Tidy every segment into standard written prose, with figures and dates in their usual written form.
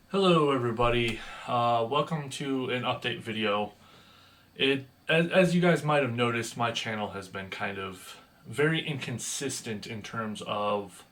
Hello, everybody. Welcome to an update video. As you guys might have noticed, my channel has been kind of very inconsistent in terms of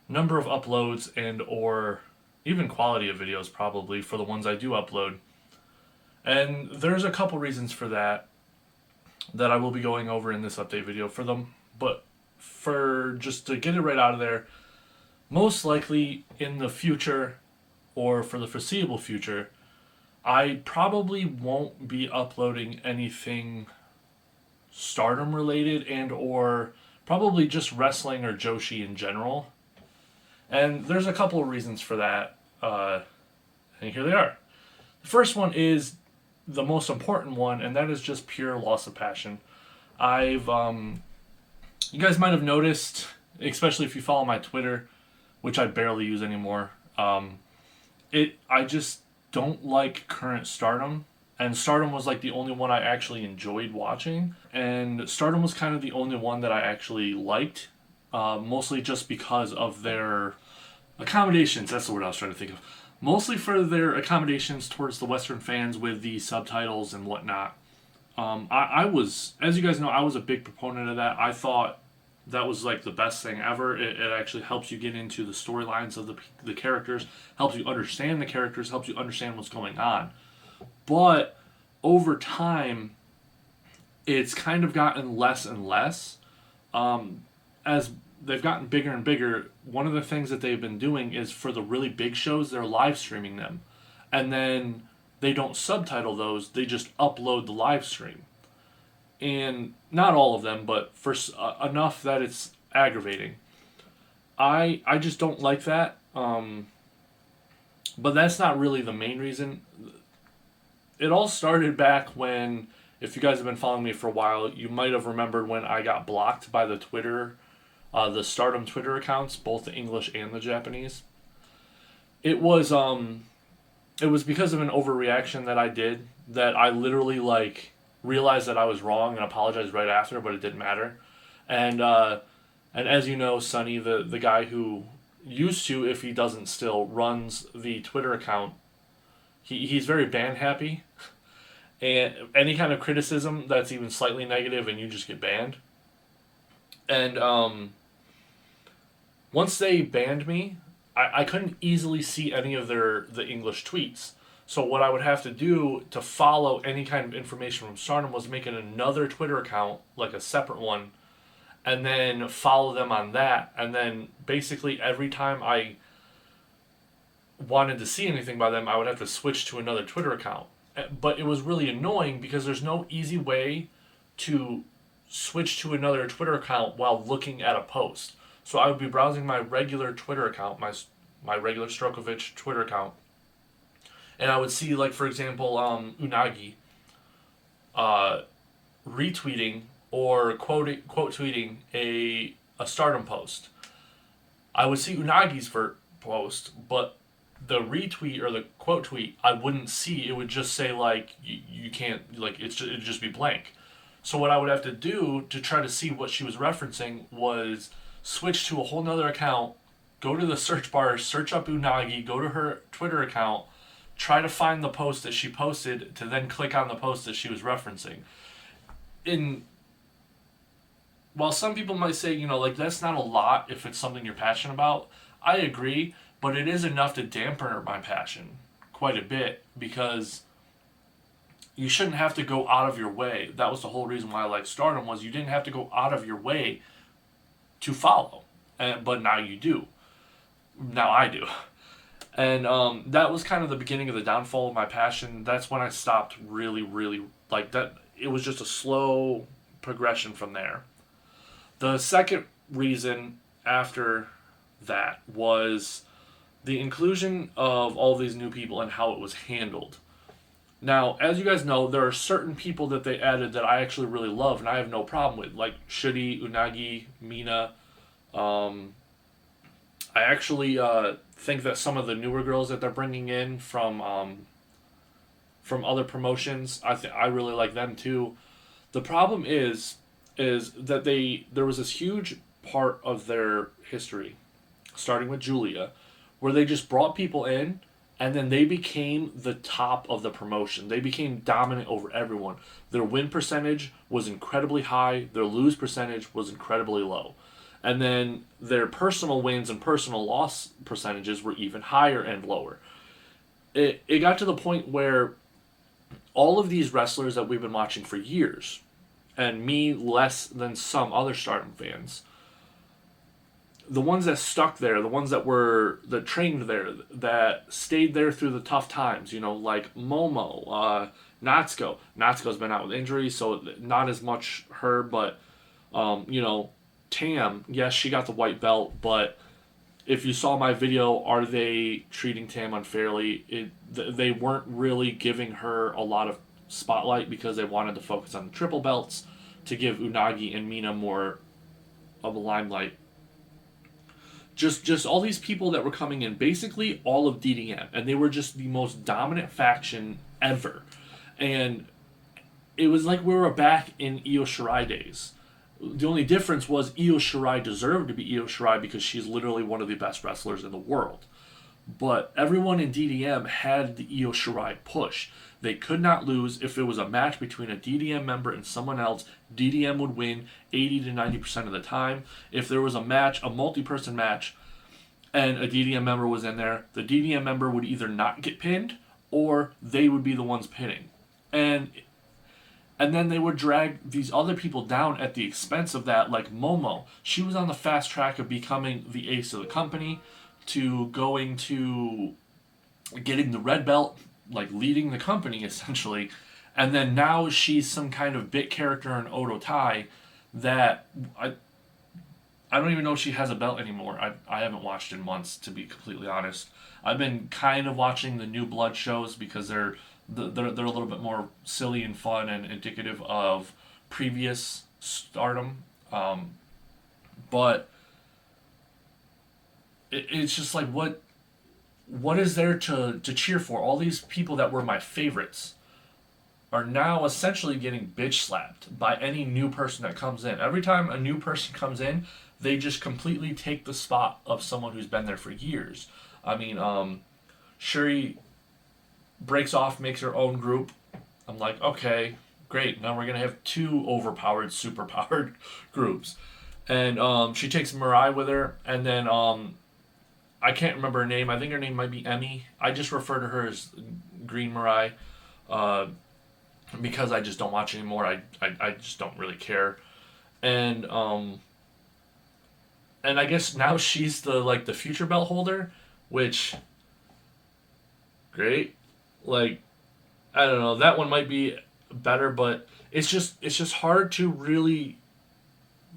number of uploads and or even quality of videos, probably for the ones I do upload. And there's a couple reasons for that I will be going over in this update video for them. But for just to get it right out of there, most likely in the future or for the foreseeable future, I probably won't be uploading anything Stardom related and or probably just wrestling or Joshi in general. And there's a couple of reasons for that. And here they are. The first one is the most important one, and that is just pure loss of passion. You guys might have noticed, especially if you follow my Twitter, which I barely use anymore. I just don't like current Stardom, and Stardom was like the only one I actually enjoyed watching, and Stardom was kind of the only one that I actually liked, mostly just because of their accommodations. That's the word I was trying to think of. Mostly for their accommodations towards the Western fans with the subtitles and whatnot. I was, as you guys know, I was a big proponent of that. I thought that was like the best thing ever. It actually helps you get into the storylines of the characters, helps you understand the characters, helps you understand what's going on. But over time, it's kind of gotten less and less. As they've gotten bigger and bigger, one of the things that they've been doing is for the really big shows, they're live streaming them. And then they don't subtitle those, they just upload the live stream. And not all of them, but for enough that it's aggravating. I just don't like that. But that's not really the main reason. It all started back when, if you guys have been following me for a while, you might have remembered when I got blocked by the Stardom Twitter accounts, both the English and the Japanese. It was it was because of an overreaction that I did, that I literally like realized that I was wrong and apologized right after, but it didn't matter. And and as you know, Sonny, the guy who used to, if he doesn't still, runs the Twitter account, he's very ban happy. And any kind of criticism that's even slightly negative, and you just get banned. And once they banned me, I couldn't easily see any of the English tweets. So what I would have to do to follow any kind of information from Stardom was make another Twitter account, like a separate one, and then follow them on that. And then basically every time I wanted to see anything by them, I would have to switch to another Twitter account. But it was really annoying because there's no easy way to switch to another Twitter account while looking at a post. So I would be browsing my regular Twitter account, my regular Strokovich Twitter account, and I would see, like, for example, Unagi uh, retweeting or quote tweeting a Stardom post. I would see Unagi's post, but the retweet or the quote tweet I wouldn't see. It would just say like you can't, like, it'd just be blank. So what I would have to do to try to see what she was referencing was switch to a whole nother account, go to the search bar, search up Unagi, go to her Twitter account, try to find the post that she posted, to then click on the post that she was referencing. In While some people might say, like, that's not a lot if it's something you're passionate about, I agree, but it is enough to dampen my passion quite a bit, because you shouldn't have to go out of your way. That was the whole reason why I liked Stardom, was you didn't have to go out of your way to follow. But now you do. Now I do. And that was kind of the beginning of the downfall of my passion. That's when I stopped really, really, like, that. It was just a slow progression from there. The second reason after that was the inclusion of all these new people and how it was handled. Now, as you guys know, there are certain people that they added that I actually really love and I have no problem with, like Shuri, Unagi, Mina. Um, I actually think that some of the newer girls that they're bringing in from other promotions, I really like them too. The problem is that there was this huge part of their history, starting with Julia, where they just brought people in and then they became the top of the promotion. They became dominant over everyone. Their win percentage was incredibly high, their lose percentage was incredibly low. And then their personal wins and personal loss percentages were even higher and lower. It got to the point where all of these wrestlers that we've been watching for years, and me less than some other Stardom fans, the ones that stuck there, the ones that trained there, that stayed there through the tough times, like Momo, Natsuko. Natsuko's been out with injuries, so not as much her, but Tam, yes, she got the white belt, but if you saw my video, are they treating Tam unfairly? They weren't really giving her a lot of spotlight because they wanted to focus on the triple belts to give Unagi and Mina more of a limelight. Just all these people that were coming in, basically all of DDM, and they were just the most dominant faction ever. And it was like we were back in Io Shirai days. The only difference was Io Shirai deserved to be Io Shirai because she's literally one of the best wrestlers in the world. But everyone in DDM had the Io Shirai push. They could not lose. If it was a match between a DDM member and someone else, DDM would win 80 to 90% of the time. If there was a match, a multi-person match, and a DDM member was in there, the DDM member would either not get pinned or they would be the ones pinning. And then they would drag these other people down at the expense of that, like Momo. She was on the fast track of becoming the ace of the company, to going to getting the red belt, like leading the company essentially. And then now she's some kind of bit character in Odo Tai that I don't even know if she has a belt anymore. I haven't watched in months, to be completely honest. I've been kind of watching the New Blood shows because they're a little bit more silly and fun and indicative of previous Stardom. But it's just like, what is there to cheer for? All these people that were my favorites are now essentially getting bitch slapped by any new person that comes in. Every time a new person comes in, they just completely take the spot of someone who's been there for years. I mean, Shuri breaks off, makes her own group. I'm like, okay, great. Now we're going to have two overpowered, superpowered groups. And she takes Mirai with her, and then I can't remember her name. I think her name might be Emmy. I just refer to her as Green Mirai because I just don't watch anymore. I just don't really care. And I guess now she's the future belt holder, which great. Like, I don't know, that one might be better, but it's just hard to really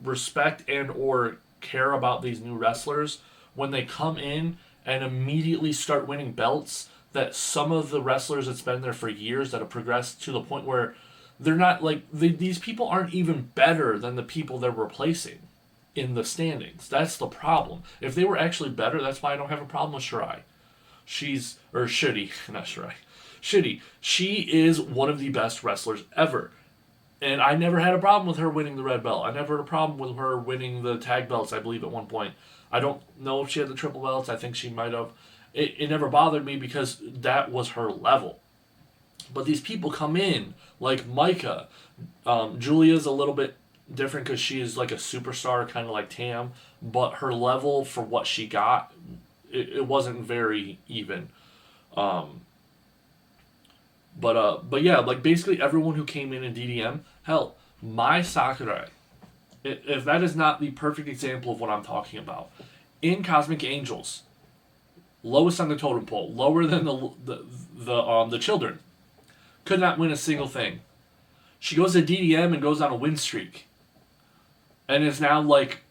respect and or care about these new wrestlers when they come in and immediately start winning belts that some of the wrestlers that's been there for years that have progressed to the point where they're not these people aren't even better than the people they're replacing in the standings. That's the problem. If they were actually better, that's why I don't have a problem with Shirai. Shitty, not Shirai. Shitty. She is one of the best wrestlers ever. And I never had a problem with her winning the red belt. I never had a problem with her winning the tag belts, I believe, at one point. I don't know if she had the triple belts. I think she might have. It never bothered me because that was her level. But these people come in, like Micah. Julia's a little bit different because she is like a superstar, kind of like Tam. But her level for what she got, it wasn't very even. But yeah, like basically everyone who came in DDM, hell, Mai Sakurai, if that is not the perfect example of what I'm talking about, in Cosmic Angels, lowest on the totem pole, lower than the children, could not win a single thing. She goes to DDM and goes on a win streak, and is now like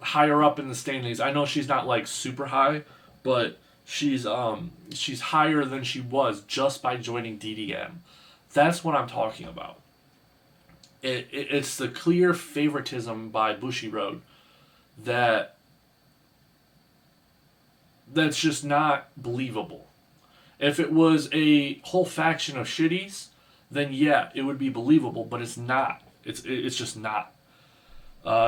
higher up in the standings. I know she's not like super high, but she's higher than she was just by joining DDM. That's what I'm talking about. It's the clear favoritism by Bushiroad that's just not believable. If it was a whole faction of shitties, then yeah, it would be believable, but it's not. It's just not.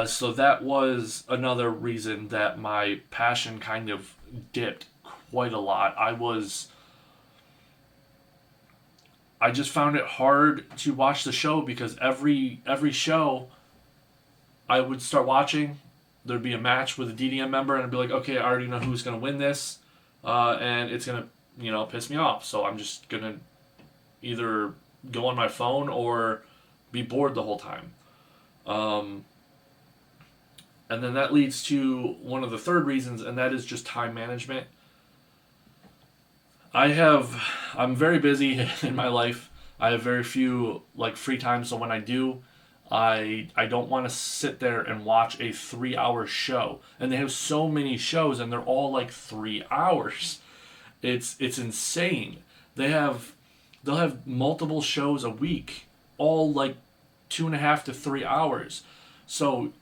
So that was another reason that my passion kind of dipped quite a lot. I was I just found it hard to watch the show because every show I would start watching, there'd be a match with a DDM member, and I'd be like, okay, I already know who's gonna win this, and it's gonna piss me off. So I'm just gonna either go on my phone or be bored the whole time. Um, and then that leads to one of the third reasons, and that is just time management. I'm very busy in my life. I have very few like free time, so when I do, I don't want to sit there and watch a 3 hour show. And they have so many shows, and they're all like 3 hours. It's insane. They'll have multiple shows a week, all like 2.5 to 3 hours. So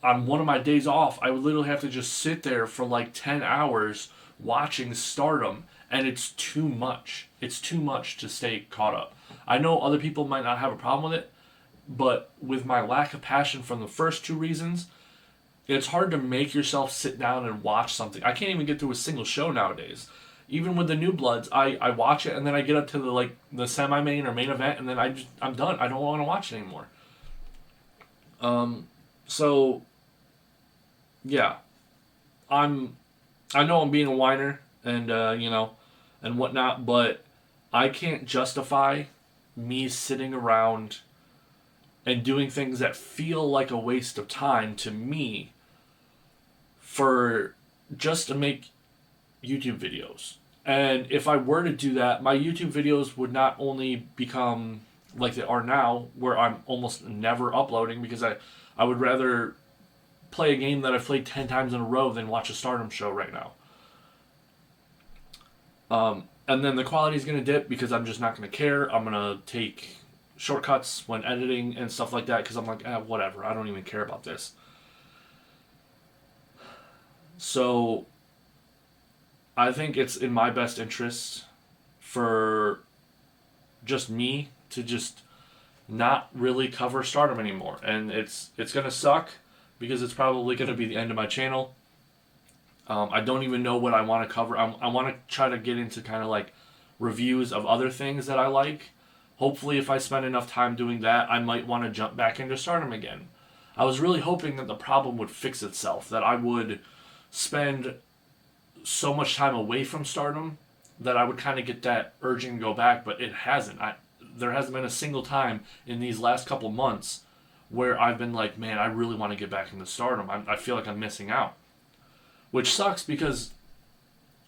on one of my days off, I would literally have to just sit there for like 10 hours watching Stardom, and it's too much. It's too much to stay caught up. I know other people might not have a problem with it, but with my lack of passion from the first two reasons, it's hard to make yourself sit down and watch something. I can't even get through a single show nowadays. Even with the New Bloods, I watch it and then I get up to the semi main or main event, and then I'm done. I don't want to watch it anymore. So yeah, I know I'm being a whiner and and whatnot, but I can't justify me sitting around and doing things that feel like a waste of time to me for just to make YouTube videos. And if I were to do that, my YouTube videos would not only become like they are now, where I'm almost never uploading because I would rather play a game that I've played 10 times in a row than watch a Stardom show right now. And then the quality is going to dip because I'm just not going to care. I'm going to take shortcuts when editing and stuff like that because I'm like, whatever. I don't even care about this. So I think it's in my best interest for just me to just not really cover Stardom anymore. And it's going to suck because it's probably going to be the end of my channel. I don't even know what I want to cover. I want to try to get into kind of like reviews of other things that I like. Hopefully, if I spend enough time doing that, I might want to jump back into Stardom again. I was really hoping that the problem would fix itself, that I would spend so much time away from Stardom that I would kind of get that urging to go back, but it hasn't. There hasn't been a single time in these last couple months where I've been like, man, I really want to get back into Stardom. I feel like I'm missing out. Which sucks because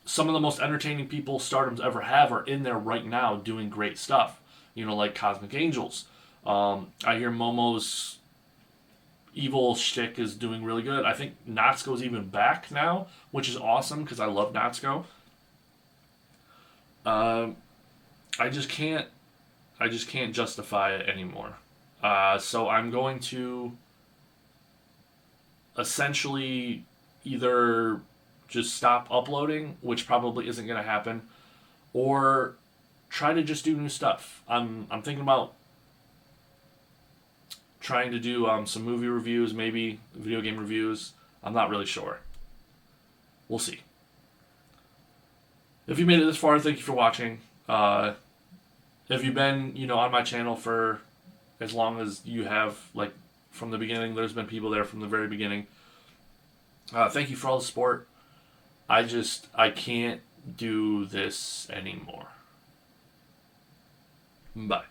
some of the most entertaining people Stardom's ever have are in there right now doing great stuff. Like Cosmic Angels. I hear Momo's evil shtick is doing really good. I think Natsuko's even back now, which is awesome because I love Natsuko. I just can't justify it anymore. So I'm going to essentially either just stop uploading, which probably isn't going to happen, or try to just do new stuff. I'm thinking about trying to do some movie reviews, maybe video game reviews. I'm not really sure. We'll see. If you made it this far, thank you for watching. If you've been, on my channel for as long as you have, like from the beginning, there's been people there from the very beginning. Thank you for all the support. I can't do this anymore. Bye.